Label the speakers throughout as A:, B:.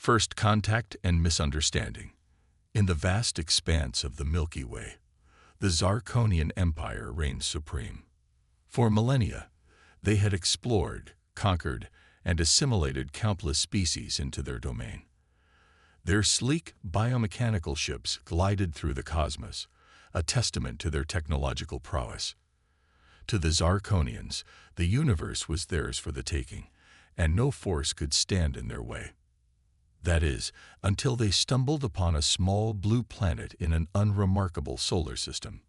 A: First contact and misunderstanding. In the vast expanse of the Milky Way, the Zarkonian Empire reigned supreme. For millennia, they had explored, conquered, and assimilated countless species into their domain. Their sleek, biomechanical ships glided through the cosmos, a testament to their technological prowess. To the Zarkonians, the universe was theirs for the taking, and no force could stand in their way. That is, until they stumbled upon a small blue planet in an unremarkable solar system.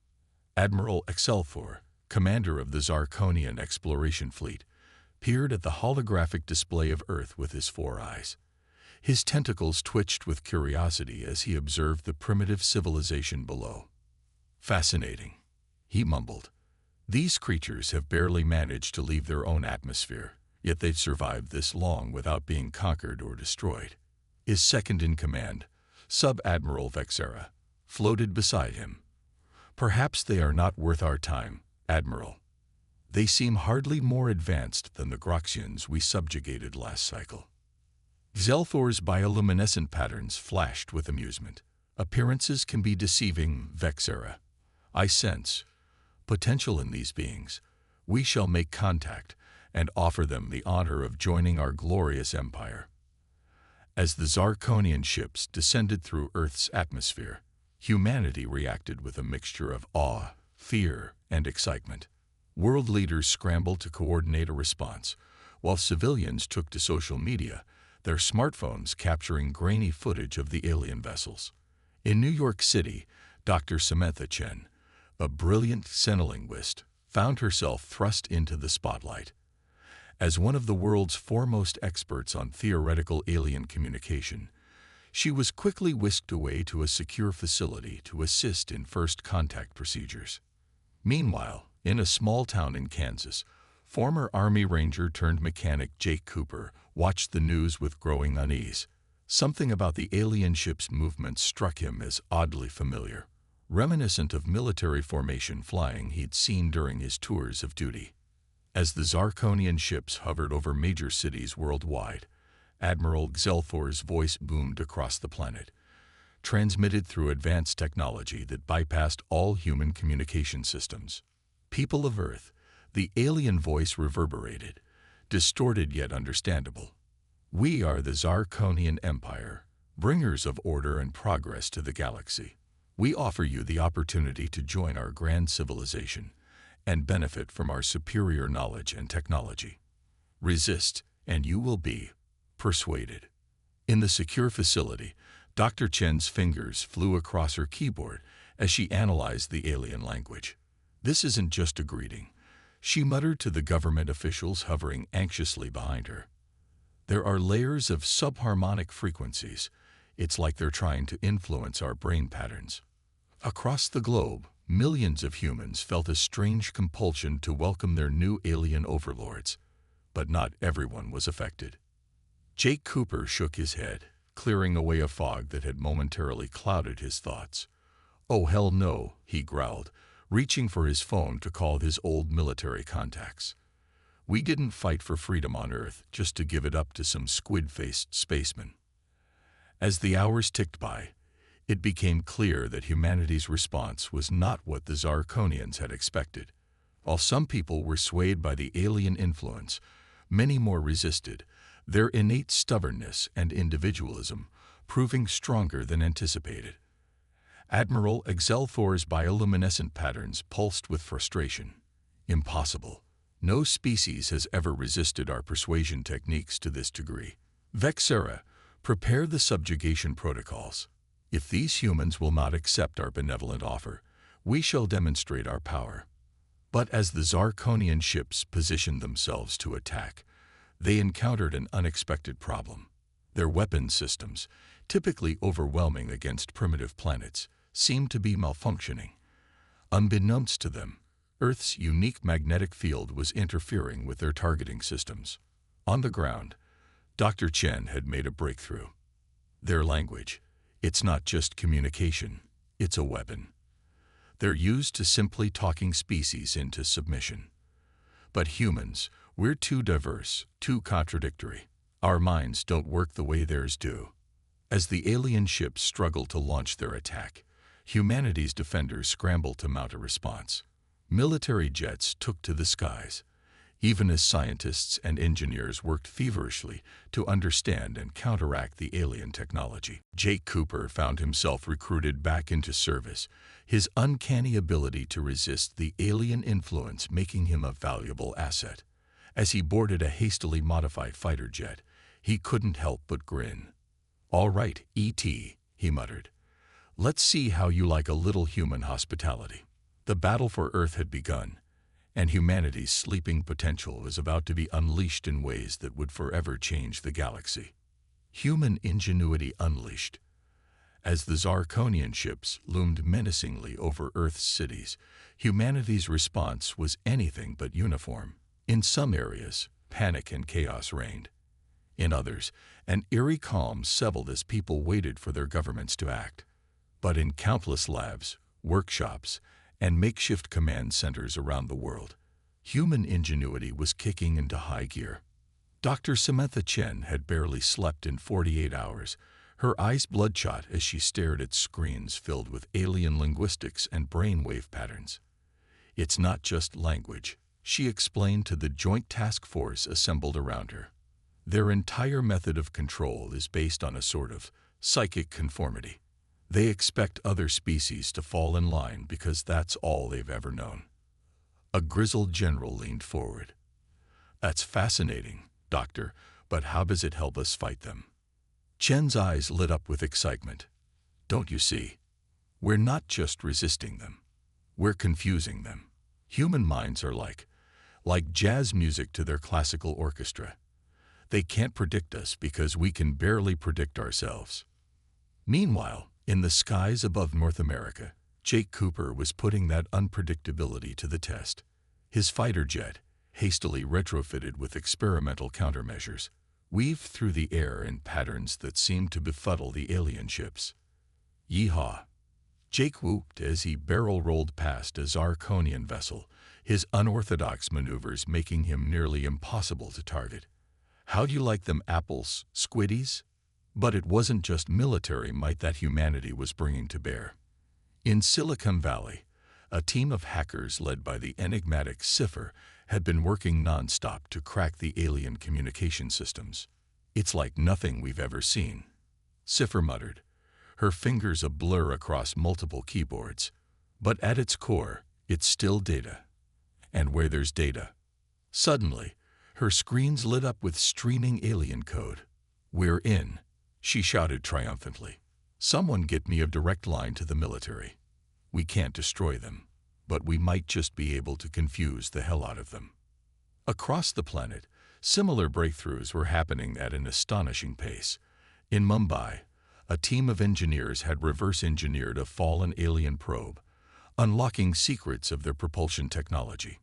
A: Admiral Excelfor, commander of the Zarkonian exploration fleet, peered at the holographic display of Earth with his 4 eyes. His tentacles twitched with curiosity as he observed the primitive civilization below. "Fascinating," he mumbled. "These creatures have barely managed to leave their own atmosphere, yet they've survived this long without being conquered or destroyed." His second-in-command, Sub-Admiral Vexera, floated beside him. "Perhaps they are not worth our time, Admiral. They seem hardly more advanced than the Groxians we subjugated last cycle." Xelthor's bioluminescent patterns flashed with amusement. "Appearances can be deceiving, Vexera. I sense potential in these beings. We shall make contact and offer them the honor of joining our glorious empire." As the Zarkonian ships descended through Earth's atmosphere, humanity reacted with a mixture of awe, fear, and excitement. World leaders scrambled to coordinate a response, while civilians took to social media, their smartphones capturing grainy footage of the alien vessels. In New York City, Dr. Samantha Chen, a brilliant xenolinguist, found herself thrust into the spotlight. As one of the world's foremost experts on theoretical alien communication, she was quickly whisked away to a secure facility to assist in first contact procedures. Meanwhile, in a small town in Kansas, former Army Ranger turned mechanic Jake Cooper watched the news with growing unease. Something about the alien ship's movements struck him as oddly familiar, reminiscent of military formation flying he'd seen during his tours of duty. As the Zarkonian ships hovered over major cities worldwide, Admiral Xelthor's voice boomed across the planet, transmitted through advanced technology that bypassed all human communication systems. "People of Earth," the alien voice reverberated, distorted yet understandable. "We are the Zarkonian Empire, bringers of order and progress to the galaxy. We offer you the opportunity to join our grand civilization and benefit from our superior knowledge and technology. Resist, and you will be persuaded." In the secure facility, Dr. Chen's fingers flew across her keyboard as she analyzed the alien language. "This isn't just a greeting," she muttered to the government officials hovering anxiously behind her. "There are layers of subharmonic frequencies. It's like they're trying to influence our brain patterns." Across the globe, millions of humans felt a strange compulsion to welcome their new alien overlords, but not everyone was affected. Jake Cooper shook his head, clearing away a fog that had momentarily clouded his thoughts. "Oh, hell no," he growled, reaching for his phone to call his old military contacts. "We didn't fight for freedom on Earth just to give it up to some squid-faced spacemen." As the hours ticked by, it became clear that humanity's response was not what the Zarkonians had expected. While some people were swayed by the alien influence, many more resisted, their innate stubbornness and individualism proving stronger than anticipated. Admiral Excelthor's bioluminescent patterns pulsed with frustration. "Impossible. No species has ever resisted our persuasion techniques to this degree. Vexera, prepare the subjugation protocols. If these humans will not accept our benevolent offer, we shall demonstrate our power." But as the Zarkonian ships positioned themselves to attack, they encountered an unexpected problem. Their weapons systems, typically overwhelming against primitive planets, seemed to be malfunctioning. Unbeknownst to them, Earth's unique magnetic field was interfering with their targeting systems. On the ground, Dr. Chen had made a breakthrough. Their language, it's not just communication, it's a weapon. They're used to simply talking species into submission. But humans, we're too diverse, too contradictory. Our minds don't work the way theirs do. As the alien ships struggled to launch their attack, humanity's defenders scrambled to mount a response. Military jets took to the skies, even as scientists and engineers worked feverishly to understand and counteract the alien technology. Jake Cooper found himself recruited back into service, his uncanny ability to resist the alien influence making him a valuable asset. As he boarded a hastily modified fighter jet, he couldn't help but grin. "All right, E.T.," he muttered. "Let's see how you like a little human hospitality." The battle for Earth had begun, and humanity's sleeping potential was about to be unleashed in ways that would forever change the galaxy. Human ingenuity unleashed. As the Zarkonian ships loomed menacingly over Earth's cities, humanity's response was anything but uniform. In some areas, panic and chaos reigned. In others, an eerie calm settled as people waited for their governments to act. But in countless labs, workshops, and makeshift command centers around the world, human ingenuity was kicking into high gear. Dr. Samantha Chen had barely slept in 48 hours, her eyes bloodshot as she stared at screens filled with alien linguistics and brainwave patterns. "It's not just language," she explained to the joint task force assembled around her. "Their entire method of control is based on a sort of psychic conformity. They expect other species to fall in line because that's all they've ever known." A grizzled general leaned forward. "That's fascinating, Doctor, but how does it help us fight them?" Chen's eyes lit up with excitement. "Don't you see? We're not just resisting them. We're confusing them. Human minds are like jazz music to their classical orchestra. They can't predict us because we can barely predict ourselves." Meanwhile, in the skies above North America, Jake Cooper was putting that unpredictability to the test. His fighter jet, hastily retrofitted with experimental countermeasures, weaved through the air in patterns that seemed to befuddle the alien ships. "Yeehaw!" Jake whooped as he barrel-rolled past a Zarkonian vessel, his unorthodox maneuvers making him nearly impossible to target. "How'd you like them apples, squiddies?" But it wasn't just military might that humanity was bringing to bear. In Silicon Valley, a team of hackers led by the enigmatic Cipher had been working non-stop to crack the alien communication systems. "It's like nothing we've ever seen," Cipher muttered, her fingers a blur across multiple keyboards. "But at its core, it's still data. And where there's data..." Suddenly, her screens lit up with streaming alien code. "We're in," she shouted triumphantly. "Someone get me a direct line to the military. We can't destroy them, but we might just be able to confuse the hell out of them." Across the planet, similar breakthroughs were happening at an astonishing pace. In Mumbai, a team of engineers had reverse-engineered a fallen alien probe, unlocking secrets of their propulsion technology.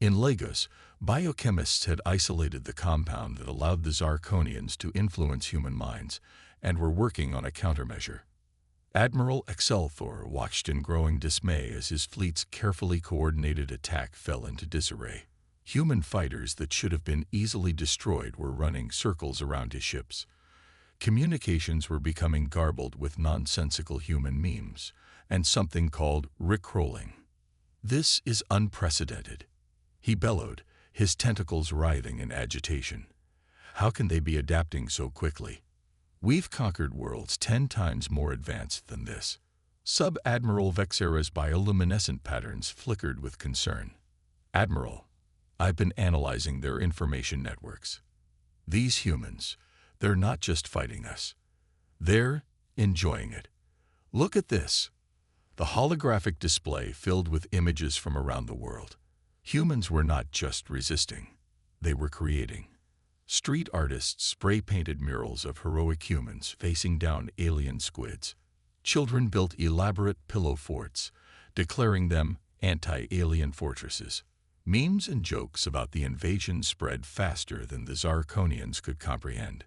A: In Lagos, biochemists had isolated the compound that allowed the Zarkonians to influence human minds and were working on a countermeasure. Admiral Excelthor watched in growing dismay as his fleet's carefully coordinated attack fell into disarray. Human fighters that should have been easily destroyed were running circles around his ships. Communications were becoming garbled with nonsensical human memes and something called rickrolling. "This is unprecedented," he bellowed, his tentacles writhing in agitation. "How can they be adapting so quickly? We've conquered worlds 10 times more advanced than this." Sub-Admiral Vexera's bioluminescent patterns flickered with concern. "Admiral, I've been analyzing their information networks. These humans, they're not just fighting us. They're enjoying it. Look at this." The holographic display filled with images from around the world. Humans were not just resisting, they were creating. Street artists spray-painted murals of heroic humans facing down alien squids. Children built elaborate pillow forts, declaring them anti-alien fortresses. Memes and jokes about the invasion spread faster than the Zarkonians could comprehend.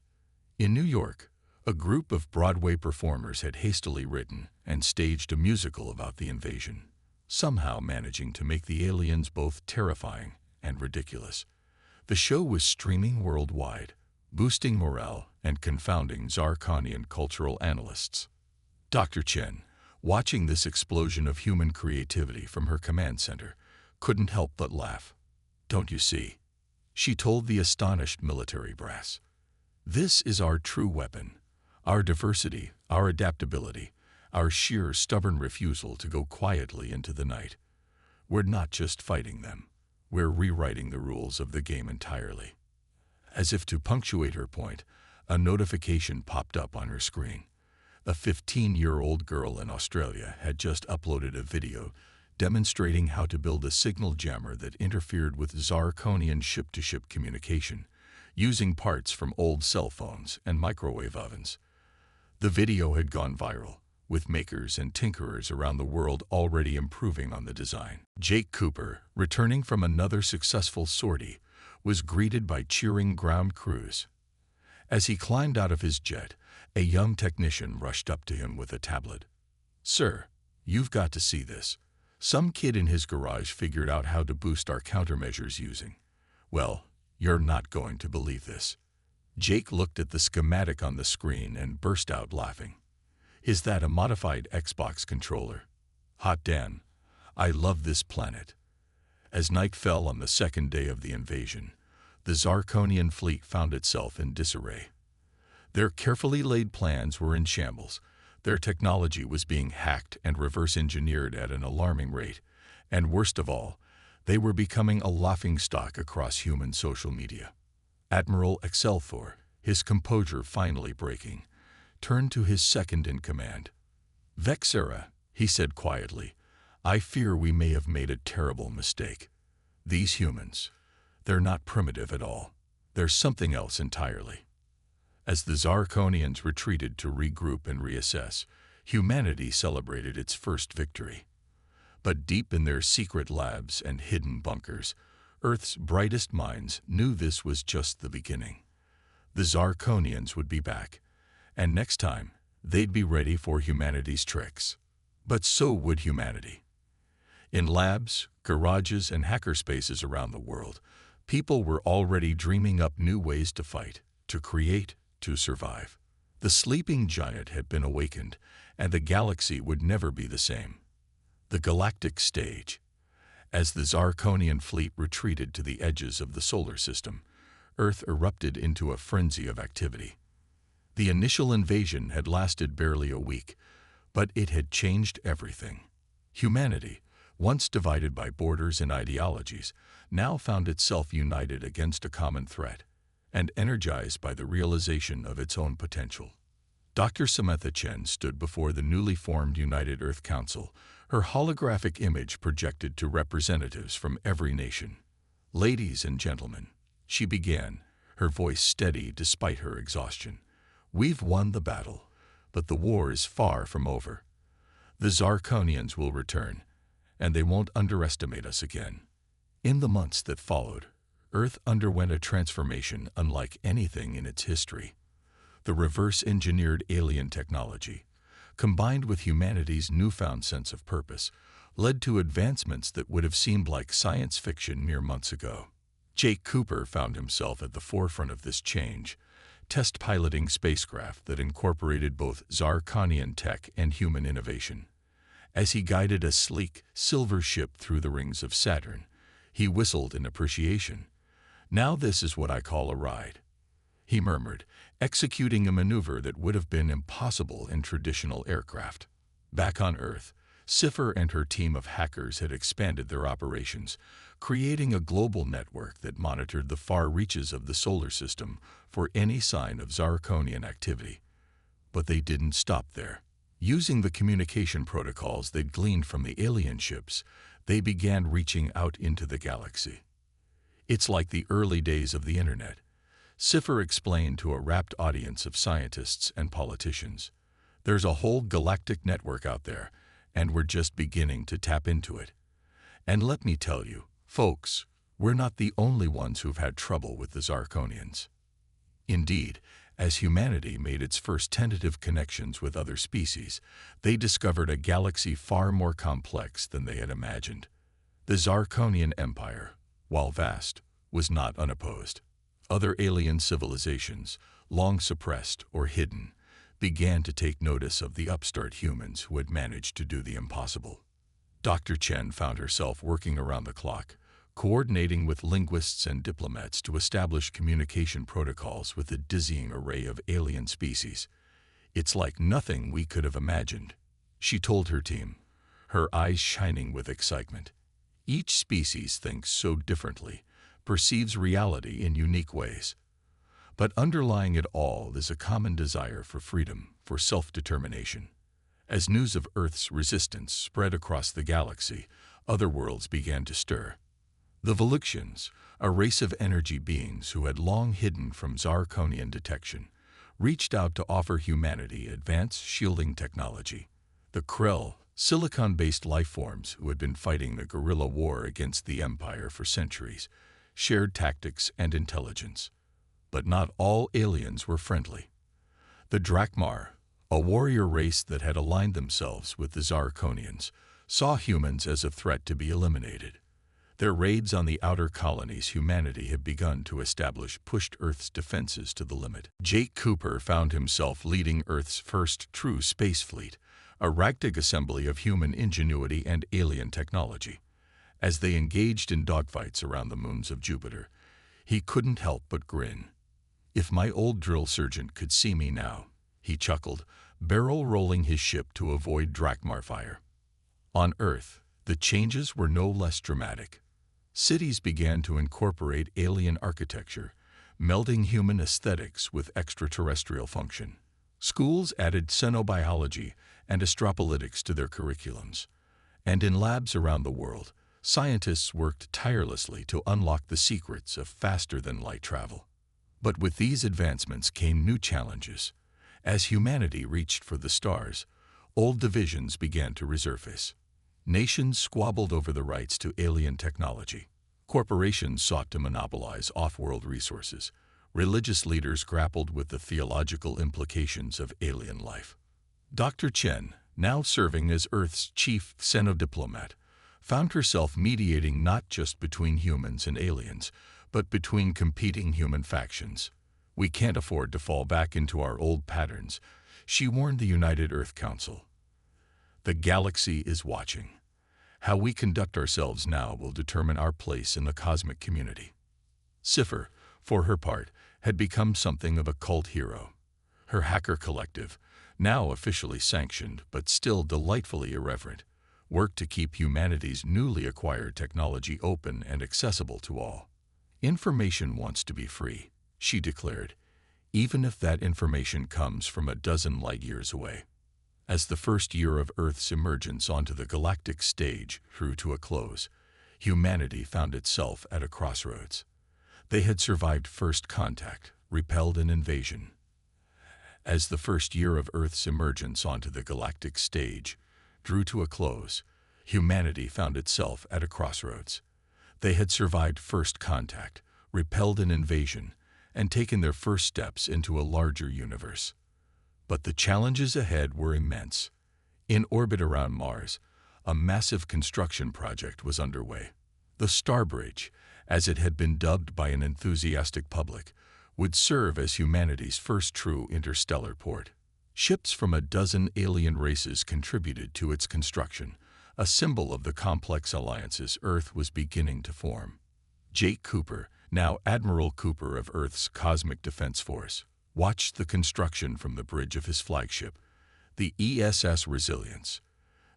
A: In New York, a group of Broadway performers had hastily written and staged a musical about the invasion, somehow managing to make the aliens both terrifying and ridiculous. The show was streaming worldwide, boosting morale and confounding Zarkonian cultural analysts. Dr. Chen, watching this explosion of human creativity from her command center, couldn't help but laugh. "Don't you see?" she told the astonished military brass. "This is our true weapon. Our diversity, our adaptability, our sheer stubborn refusal to go quietly into the night. We're not just fighting them. We're rewriting the rules of the game entirely." As if to punctuate her point, a notification popped up on her screen. A 15-year-old girl in Australia had just uploaded a video demonstrating how to build a signal jammer that interfered with Zarkonian ship-to-ship communication, using parts from old cell phones and microwave ovens. The video had gone viral, with makers and tinkerers around the world already improving on the design. Jake Cooper, returning from another successful sortie, was greeted by cheering ground crews. As he climbed out of his jet, a young technician rushed up to him with a tablet. "Sir, you've got to see this. Some kid in his garage figured out how to boost our countermeasures using. Well, you're not going to believe this." Jake looked at the schematic on the screen and burst out laughing. "Is that a modified Xbox controller? Hot damn, I love this planet." As night fell on the second day of the invasion, the Zarkonian fleet found itself in disarray. Their carefully laid plans were in shambles. Their technology was being hacked and reverse-engineered at an alarming rate, and worst of all, they were becoming a laughingstock across human social media. Admiral Excelfor, his composure finally breaking, turned to his second-in-command. "Vexera," he said quietly, "I fear we may have made a terrible mistake. These humans, they're not primitive at all. They're something else entirely." As the Zarkonians retreated to regroup and reassess, humanity celebrated its first victory. But deep in their secret labs and hidden bunkers, Earth's brightest minds knew this was just the beginning. The Zarkonians would be back, and next time, they'd be ready for humanity's tricks. But so would humanity. In labs, garages, and hackerspaces around the world, people were already dreaming up new ways to fight, to create, to survive. The sleeping giant had been awakened, and the galaxy would never be the same. The Galactic stage. As the Zarkonian fleet retreated to the edges of the solar system, Earth erupted into a frenzy of activity. The initial invasion had lasted barely a week, but it had changed everything. Humanity, once divided by borders and ideologies, now found itself united against a common threat, and energized by the realization of its own potential. Dr. Samantha Chen stood before the newly formed United Earth Council, her holographic image projected to representatives from every nation. "Ladies and gentlemen," she began, her voice steady despite her exhaustion, "we've won the battle, but the war is far from over. The Zarkonians will return, and they won't underestimate us again." In the months that followed, Earth underwent a transformation unlike anything in its history. The reverse-engineered alien technology, combined with humanity's newfound sense of purpose, led to advancements that would have seemed like science fiction mere months ago. Jake Cooper found himself at the forefront of this change, test-piloting spacecraft that incorporated both Zarkonian tech and human innovation. As he guided a sleek, silver ship through the rings of Saturn, he whistled in appreciation. "Now this is what I call a ride," he murmured, executing a maneuver that would have been impossible in traditional aircraft. Back on Earth, Cipher and her team of hackers had expanded their operations, creating a global network that monitored the far reaches of the solar system for any sign of Zarkonian activity. But they didn't stop there. Using the communication protocols they'd gleaned from the alien ships, they began reaching out into the galaxy. "It's like the early days of the internet," Cipher explained to a rapt audience of scientists and politicians. "There's a whole galactic network out there, and we're just beginning to tap into it. And let me tell you, folks, we're not the only ones who've had trouble with the Zarkonians." Indeed, as humanity made its first tentative connections with other species, they discovered a galaxy far more complex than they had imagined. The Zarkonian Empire, while vast, was not unopposed. Other alien civilizations, long suppressed or hidden, began to take notice of the upstart humans who had managed to do the impossible. Dr. Chen found herself working around the clock, coordinating with linguists and diplomats to establish communication protocols with a dizzying array of alien species. "It's like nothing we could have imagined," she told her team, her eyes shining with excitement. Each species thinks so differently, perceives reality in unique ways. But underlying it all is a common desire for freedom, for self-determination. As news of Earth's resistance spread across the galaxy, other worlds began to stir. The Voluxians, a race of energy beings who had long hidden from Zarkonian detection, reached out to offer humanity advanced shielding technology. The Krell, silicon-based lifeforms who had been fighting the guerrilla war against the Empire for centuries, shared tactics and intelligence. But not all aliens were friendly. The Drakmar, a warrior race that had aligned themselves with the Zarkonians, saw humans as a threat to be eliminated. Their raids on the outer colonies humanity had begun to establish pushed Earth's defenses to the limit. Jake Cooper found himself leading Earth's first true space fleet, a ragtag assembly of human ingenuity and alien technology. As they engaged in dogfights around the moons of Jupiter, he couldn't help but grin. "If my old drill sergeant could see me now," he chuckled, barrel rolling his ship to avoid Drakmar fire. On Earth, the changes were no less dramatic. Cities began to incorporate alien architecture, melding human aesthetics with extraterrestrial function. Schools added xenobiology and astropolitics to their curriculums. And in labs around the world, scientists worked tirelessly to unlock the secrets of faster-than-light travel. But with these advancements came new challenges. As humanity reached for the stars, old divisions began to resurface. Nations squabbled over the rights to alien technology. Corporations sought to monopolize off-world resources. Religious leaders grappled with the theological implications of alien life. Dr. Chen, now serving as Earth's chief xenodiplomat, found herself mediating not just between humans and aliens, but between competing human factions. "We can't afford to fall back into our old patterns," she warned the United Earth Council. "The galaxy is watching. How we conduct ourselves now will determine our place in the cosmic community." Cipher, for her part, had become something of a cult hero. Her hacker collective, now officially sanctioned but still delightfully irreverent, worked to keep humanity's newly acquired technology open and accessible to all. "Information wants to be free," she declared, "even if that information comes from a dozen light years away." As the first year of Earth's emergence onto the galactic stage drew to a close, humanity found itself at a crossroads. They had survived first contact, repelled an invasion. As the first year of Earth's emergence onto the galactic stage drew to a close, humanity found itself at a crossroads. They had survived first contact, repelled an invasion, and taken their first steps into a larger universe. But the challenges ahead were immense. In orbit around Mars, a massive construction project was underway. The Starbridge, as it had been dubbed by an enthusiastic public, would serve as humanity's first true interstellar port. Ships from a dozen alien races contributed to its construction, a symbol of the complex alliances Earth was beginning to form. Jake Cooper, now Admiral Cooper of Earth's Cosmic Defense Force, watched the construction from the bridge of his flagship, the ESS Resilience.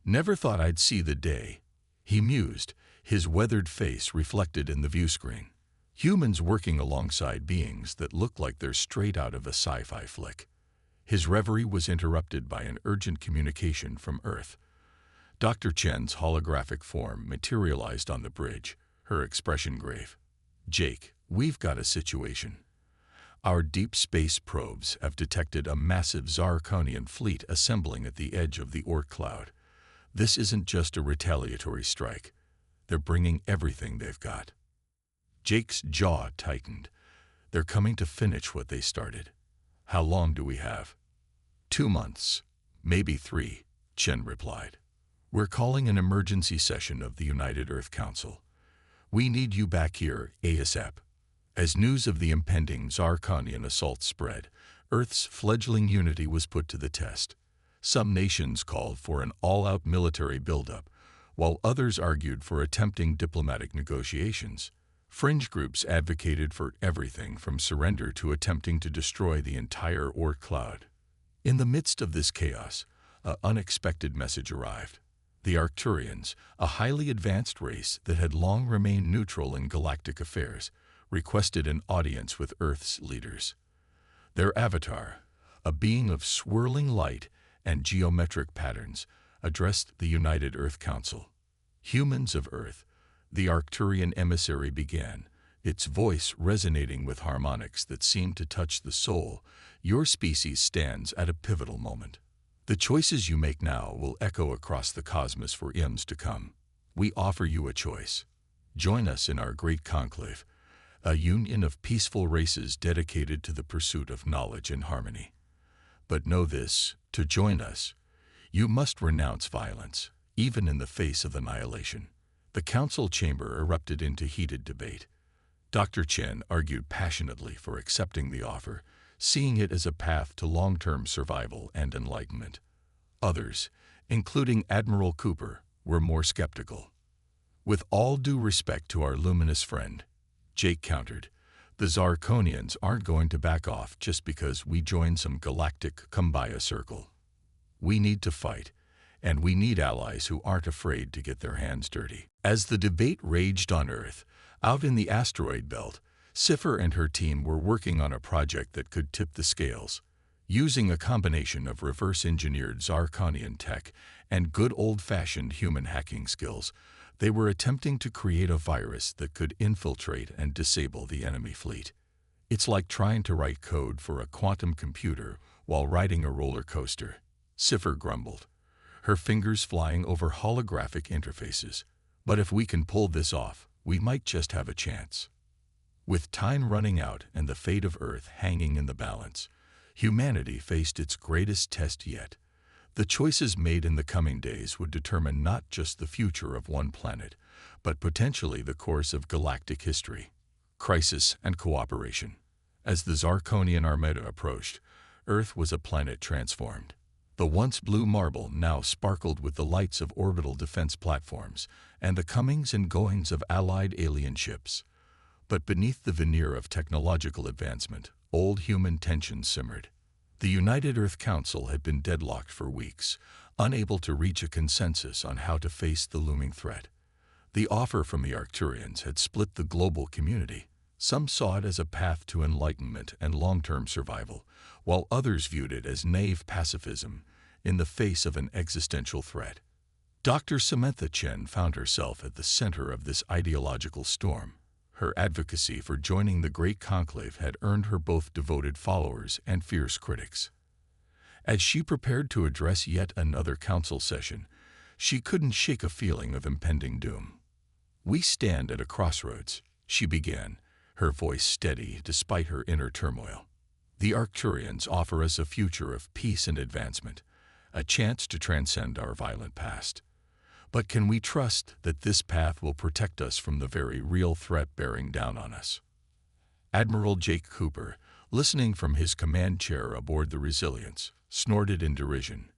A: "Never thought I'd see the day," he mused, his weathered face reflected in the viewscreen. Humans working alongside beings that looked like they're straight out of a sci-fi flick. His reverie was interrupted by an urgent communication from Earth. Dr. Chen's holographic form materialized on the bridge, her expression grave. "Jake, we've got a situation. Our deep space probes have detected a massive Zarkonian fleet assembling at the edge of the Orc cloud. This isn't just a retaliatory strike. They're bringing everything they've got." Jake's jaw tightened. "They're coming to finish what they started. How long do we have?" 2 months, maybe 3, Chen replied. "We're calling an emergency session of the United Earth Council. We need you back here ASAP." As news of the impending Zarkonian assault spread, Earth's fledgling unity was put to the test. Some nations called for an all-out military buildup, while others argued for attempting diplomatic negotiations. Fringe groups advocated for everything from surrender to attempting to destroy the entire Orc cloud. In the midst of this chaos, an unexpected message arrived. The Arcturians, a highly advanced race that had long remained neutral in galactic affairs, requested an audience with Earth's leaders. Their avatar, a being of swirling light and geometric patterns, addressed the United Earth Council. "Humans of Earth," the Arcturian emissary began, its voice resonating with harmonics that seemed to touch the soul. "Your species stands at a pivotal moment. The choices you make now will echo across the cosmos for eons to come. We offer you a choice. Join us in our great conclave, a union of peaceful races dedicated to the pursuit of knowledge and harmony. But know this, to join us, you must renounce violence, even in the face of annihilation." The council chamber erupted into heated debate. Dr. Chen argued passionately for accepting the offer, seeing it as a path to long-term survival and enlightenment. Others, including Admiral Cooper, were more skeptical. "With all due respect to our luminous friend," Jake countered, "the Zarkonians aren't going to back off just because we join some galactic kumbaya circle. We need to fight, and we need allies who aren't afraid to get their hands dirty." As the debate raged on Earth, out in the asteroid belt, Sci-Fi and her team were working on a project that could tip the scales. Using a combination of reverse-engineered Zarkonian tech and good old-fashioned human hacking skills, they were attempting to create a virus that could infiltrate and disable the enemy fleet. "It's like trying to write code for a quantum computer while riding a roller coaster," Sci-Fi grumbled, her fingers flying over holographic interfaces. "But if we can pull this off, we might just have a chance." With time running out and the fate of Earth hanging in the balance, humanity faced its greatest test yet. The choices made in the coming days would determine not just the future of one planet, but potentially the course of galactic history. Crisis and cooperation. As the Zarkonian armada approached, Earth was a planet transformed. The once blue marble now sparkled with the lights of orbital defense platforms and the comings and goings of allied alien ships. But beneath the veneer of technological advancement, old human tensions simmered. The United Earth Council had been deadlocked for weeks, unable to reach a consensus on how to face the looming threat. The offer from the Arcturians had split the global community. Some saw it as a path to enlightenment and long-term survival, while others viewed it as naive pacifism in the face of an existential threat. Dr. Samantha Chen found herself at the center of this ideological storm. Her advocacy for joining the Great Conclave had earned her both devoted followers and fierce critics. As she prepared to address yet another council session, she couldn't shake a feeling of impending doom. "We stand at a crossroads," she began, her voice steady despite her inner turmoil. "The Arcturians offer us a future of peace and advancement, a chance to transcend our violent past. But can we trust that this path will protect us from the very real threat bearing down on us?" Admiral Jake Cooper, listening from his command chair aboard the Resilience, snorted in derision.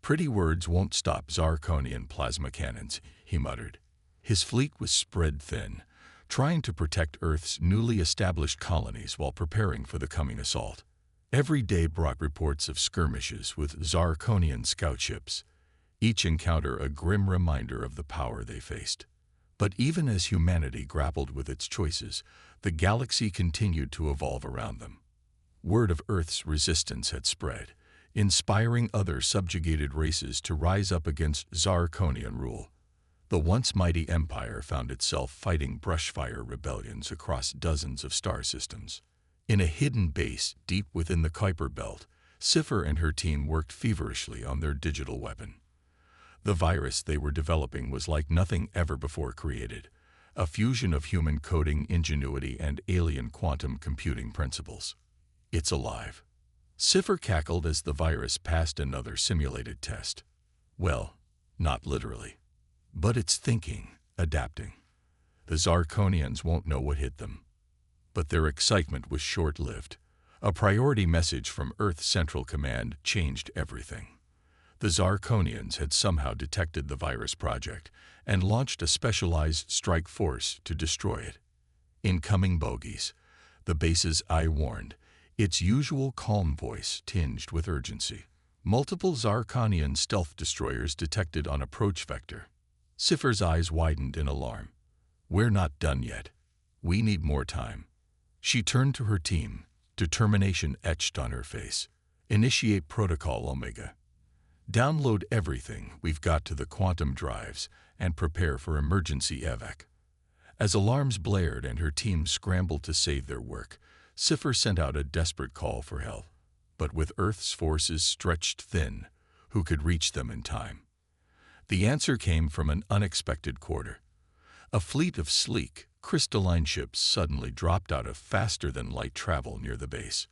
A: "Pretty words won't stop Zarkonian plasma cannons," he muttered. His fleet was spread thin, trying to protect Earth's newly established colonies while preparing for the coming assault. Every day brought reports of skirmishes with Zarkonian scout ships, each encounter a grim reminder of the power they faced. But even as humanity grappled with its choices, the galaxy continued to evolve around them. Word of Earth's resistance had spread, inspiring other subjugated races to rise up against Zarkonian rule. The once mighty empire found itself fighting brushfire rebellions across dozens of star systems. In a hidden base deep within the Kuiper Belt, Sci-Fi and her team worked feverishly on their digital weapon. The virus they were developing was like nothing ever before created, a fusion of human coding ingenuity and alien quantum computing principles. "It's alive." Sci-Fi cackled as the virus passed another simulated test. "Well, not literally. But it's thinking, adapting. The Zarkonians won't know what hit them." But their excitement was short-lived. A priority message from Earth Central Command changed everything. The Zarkonians had somehow detected the virus project and launched a specialized strike force to destroy it. Incoming bogies, the base's eye warned, its usual calm voice tinged with urgency. Multiple Zarkonian stealth destroyers detected on approach vector. Siffer's eyes widened in alarm. We're not done yet. We need more time. She turned to her team, determination etched on her face. Initiate Protocol Omega. Download everything we've got to the quantum drives and prepare for emergency evac. As alarms blared and her team scrambled to save their work, Siffer sent out a desperate call for help. But with Earth's forces stretched thin, who could reach them in time? The answer came from an unexpected quarter. A fleet of sleek, crystalline ships suddenly dropped out of faster-than-light travel near the base.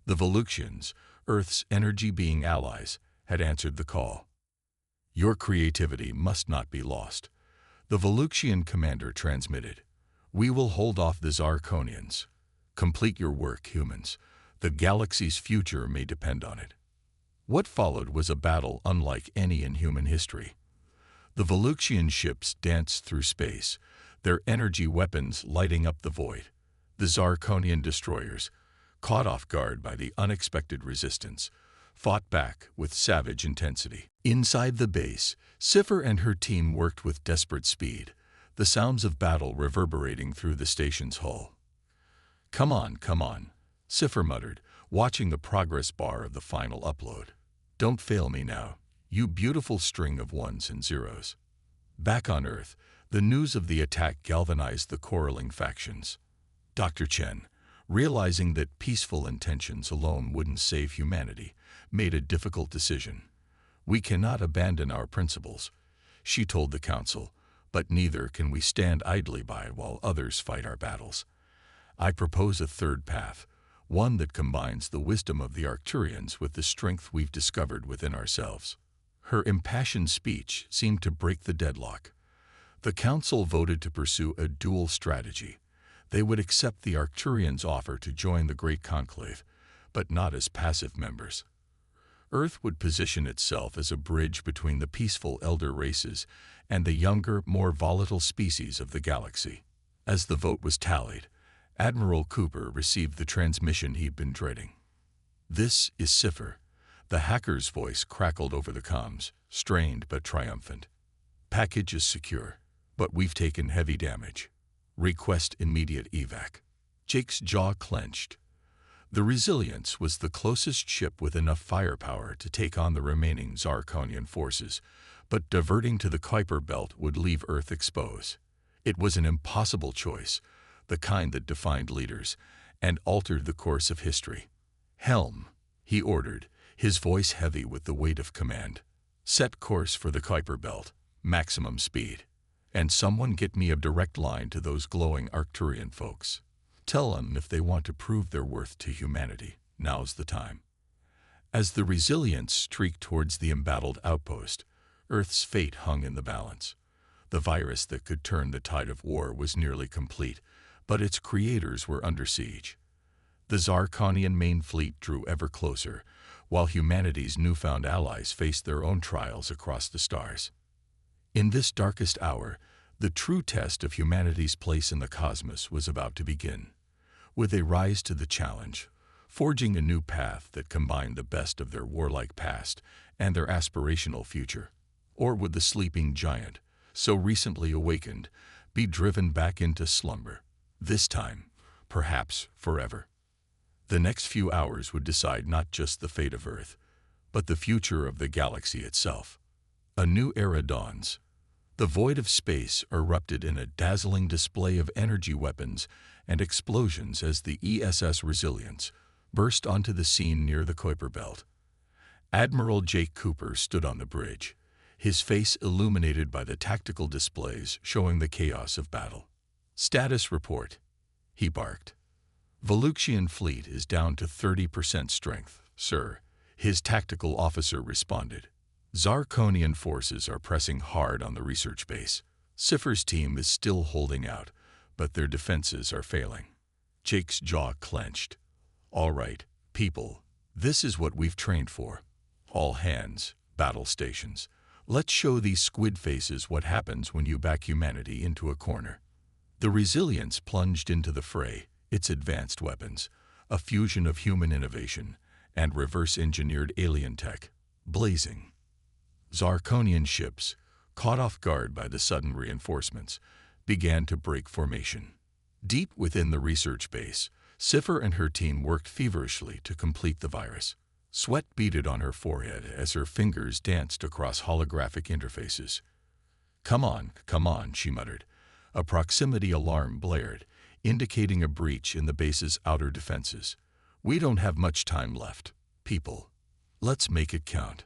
A: The Voluxians, Earth's energy-being allies, had answered the call. Your creativity must not be lost. The Voluxian commander transmitted. We will hold off the Zarkonians. Complete your work, humans. The galaxy's future may depend on it. What followed was a battle unlike any in human history. The Voluxian ships danced through space, their energy weapons lighting up the void. The Zarkonian destroyers, caught off guard by the unexpected resistance, fought back with savage intensity. Inside the base, Siffer and her team worked with desperate speed, the sounds of battle reverberating through the station's hull. Come on, Siffer muttered, watching the progress bar of the final upload. Don't fail me now, you beautiful string of ones and zeros. Back on Earth, the news of the attack galvanized the quarreling factions. Dr. Chen, realizing that peaceful intentions alone wouldn't save humanity, made a difficult decision. We cannot abandon our principles, she told the council, but neither can we stand idly by while others fight our battles. I propose a third path, one that combines the wisdom of the Arcturians with the strength we've discovered within ourselves. Her impassioned speech seemed to break the deadlock. The council voted to pursue a dual strategy. They would accept the Arcturians' offer to join the Great Conclave, but not as passive members. Earth would position itself as a bridge between the peaceful elder races and the younger, more volatile species of the galaxy. As the vote was tallied, Admiral Cooper received the transmission he'd been dreading. This is Siffer. The hacker's voice crackled over the comms, strained but triumphant. Package is secure, but we've taken heavy damage. Request immediate evac. Jake's jaw clenched. The Resilience was the closest ship with enough firepower to take on the remaining Zarkonian forces, but diverting to the Kuiper Belt would leave Earth exposed. It was an impossible choice, the kind that defined leaders and altered the course of history. Helm, he ordered, his voice heavy with the weight of command. Set course for the Kuiper Belt, maximum speed. And someone get me a direct line to those glowing Arcturian folks. Tell them if they want to prove their worth to humanity, now's the time. As the Resilience streaked towards the embattled outpost, Earth's fate hung in the balance. The virus that could turn the tide of war was nearly complete, but its creators were under siege. The Zarkonian main fleet drew ever closer, while humanity's newfound allies faced their own trials across the stars. In this darkest hour, the true test of humanity's place in the cosmos was about to begin. Would they rise to the challenge, forging a new path that combined the best of their warlike past and their aspirational future? Or would the sleeping giant, so recently awakened, be driven back into slumber? This time, perhaps forever. The next few hours would decide not just the fate of Earth, but the future of the galaxy itself. A new era dawns. The void of space erupted in a dazzling display of energy weapons and explosions as the ESS Resilience burst onto the scene near the Kuiper Belt. Admiral Jake Cooper stood on the bridge, his face illuminated by the tactical displays showing the chaos of battle. Status report, he barked. Voluxian fleet is down to 30% strength, sir, his tactical officer responded. Zarkonian forces are pressing hard on the research base. Siffer's team is still holding out, but their defenses are failing. Jake's jaw clenched. All right, people, this is what we've trained for. All hands, battle stations. Let's show these squid faces what happens when you back humanity into a corner. The Resilience plunged into the fray, its advanced weapons, a fusion of human innovation and reverse-engineered alien tech, blazing. Zarkonian ships, caught off guard by the sudden reinforcements, began to break formation. Deep within the research base, Sci-Fi and her team worked feverishly to complete the virus. Sweat beaded on her forehead as her fingers danced across holographic interfaces. Come on, she muttered. A proximity alarm blared, indicating a breach in the base's outer defenses. We don't have much time left, people. Let's make it count.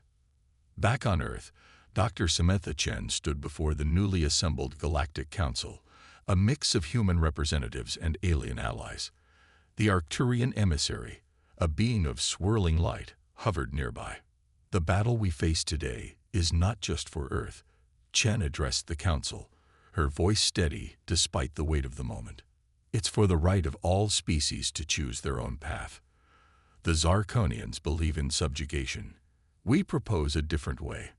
A: Back on Earth, Dr. Samantha Chen stood before the newly assembled Galactic Council, a mix of human representatives and alien allies. The Arcturian emissary, a being of swirling light, hovered nearby. The battle we face today is not just for Earth. Chen addressed the council, her voice steady despite the weight of the moment. It's for the right of all species to choose their own path. The Zarkonians believe in subjugation. We propose a different way.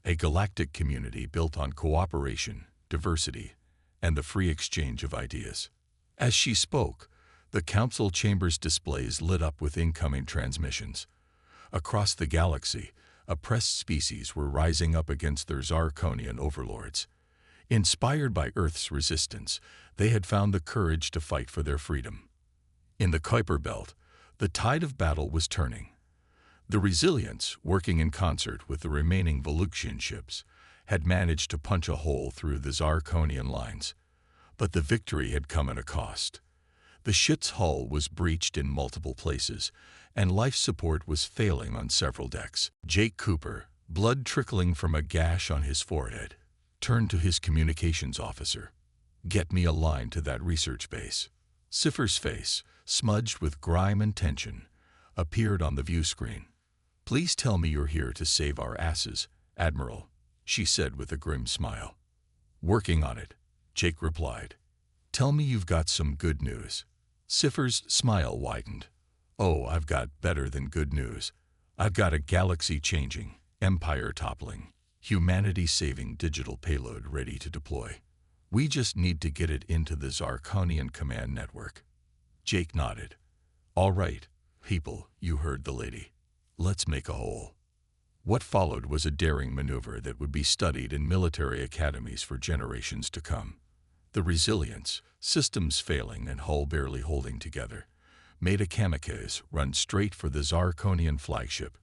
A: A galactic community built on cooperation, diversity, and the free exchange of ideas. As she spoke, the council chamber's displays lit up with incoming transmissions. Across the galaxy, oppressed species were rising up against their Zarkonian overlords. Inspired by Earth's resistance, they had found the courage to fight for their freedom. In the Kuiper Belt, the tide of battle was turning. The Resilience, working in concert with the remaining Voluxian ships, had managed to punch a hole through the Zarkonian lines. But the victory had come at a cost. The ship's hull was breached in multiple places, and life support was failing on several decks. Jake Cooper, blood trickling from a gash on his forehead, turned to his communications officer. Get me a line to that research base. Sci-Fi's face, smudged with grime and tension, appeared on the view screen. Please tell me you're here to save our asses, Admiral, she said with a grim smile. Working on it, Jake replied. Tell me you've got some good news. Sci-Fi's smile widened. Oh, I've got better than good news. I've got a galaxy-changing, empire-toppling, humanity-saving digital payload ready to deploy. We just need to get it into the Zarkonian command network. Jake nodded. All right, people, you heard the lady. Let's make a hole. What followed was a daring maneuver that would be studied in military academies for generations to come. The Resilience, systems failing and hull barely holding together, made a kamikaze run straight for the Zarkonian flagship.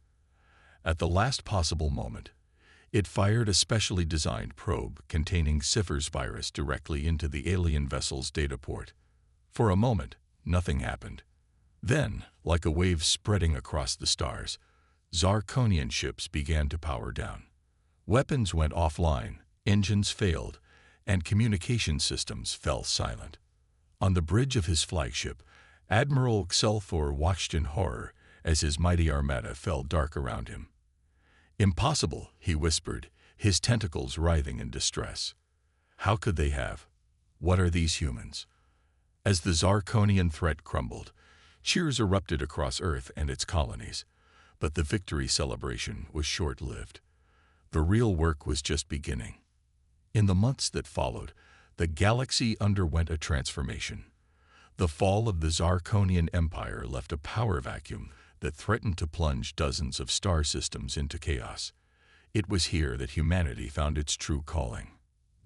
A: At the last possible moment, it fired a specially designed probe containing Sci-Fi's virus directly into the alien vessel's data port. For a moment, nothing happened. Then, like a wave spreading across the stars, Zarkonian ships began to power down. Weapons went offline, engines failed, and communication systems fell silent. On the bridge of his flagship, Admiral Xelthor watched in horror as his mighty armada fell dark around him. Impossible, he whispered, his tentacles writhing in distress. How could they have? What are these humans? As the Zarkonian threat crumbled, cheers erupted across Earth and its colonies, but the victory celebration was short-lived. The real work was just beginning. In the months that followed, the galaxy underwent a transformation. The fall of the Zarkonian Empire left a power vacuum that threatened to plunge dozens of star systems into chaos. It was here that humanity found its true calling.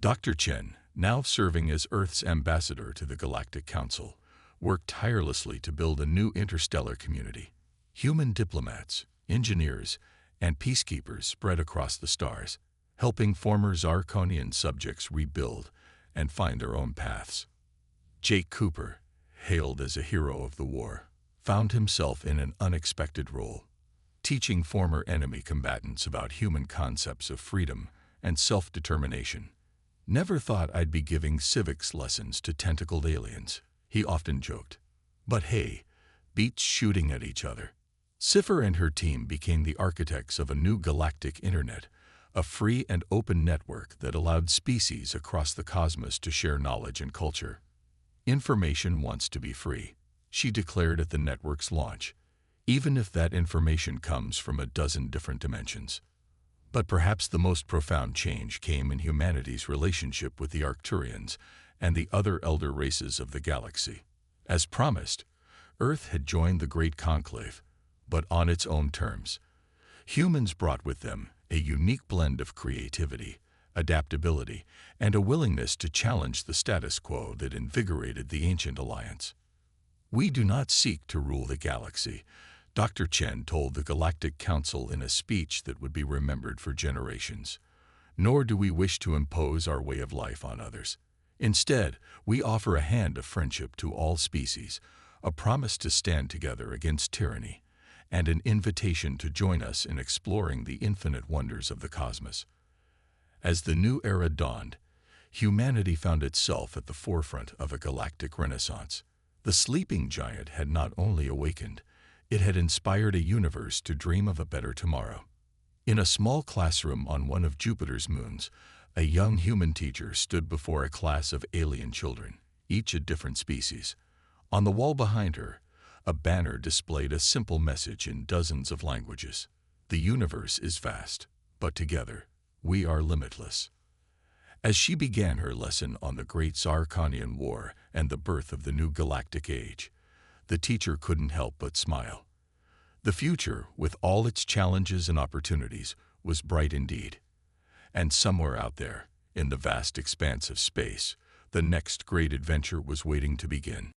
A: Dr. Chen, now serving as Earth's ambassador to the Galactic Council, worked tirelessly to build a new interstellar community. Human diplomats, engineers, and peacekeepers spread across the stars, helping former Zarkonian subjects rebuild and find their own paths. Jake Cooper, hailed as a hero of the war, found himself in an unexpected role, teaching former enemy combatants about human concepts of freedom and self-determination. Never thought I'd be giving civics lessons to tentacled aliens, he often joked. But hey, beats shooting at each other. Sci-Fi and her team became the architects of a new galactic internet, a free and open network that allowed species across the cosmos to share knowledge and culture. Information wants to be free. she declared at the network's launch, even if that information comes from a dozen different dimensions. But perhaps the most profound change came in humanity's relationship with the Arcturians and the other elder races of the galaxy. As promised, Earth had joined the Great Conclave, but on its own terms. Humans brought with them a unique blend of creativity, adaptability, and a willingness to challenge the status quo that invigorated the ancient alliance. "We do not seek to rule the galaxy," Dr. Chen told the Galactic Council in a speech that would be remembered for generations. "Nor do we wish to impose our way of life on others. Instead, we offer a hand of friendship to all species, a promise to stand together against tyranny, and an invitation to join us in exploring the infinite wonders of the cosmos." As the new era dawned, humanity found itself at the forefront of a galactic renaissance. The sleeping giant had not only awakened, it had inspired a universe to dream of a better tomorrow. In a small classroom on one of Jupiter's moons, a young human teacher stood before a class of alien children, each a different species. On the wall behind her, a banner displayed a simple message in dozens of languages. "The universe is vast, but together, we are limitless." As she began her lesson on the Great Zarkonian War and the birth of the new galactic age, the teacher couldn't help but smile. The future, with all its challenges and opportunities, was bright indeed. And somewhere out there, in the vast expanse of space, the next great adventure was waiting to begin.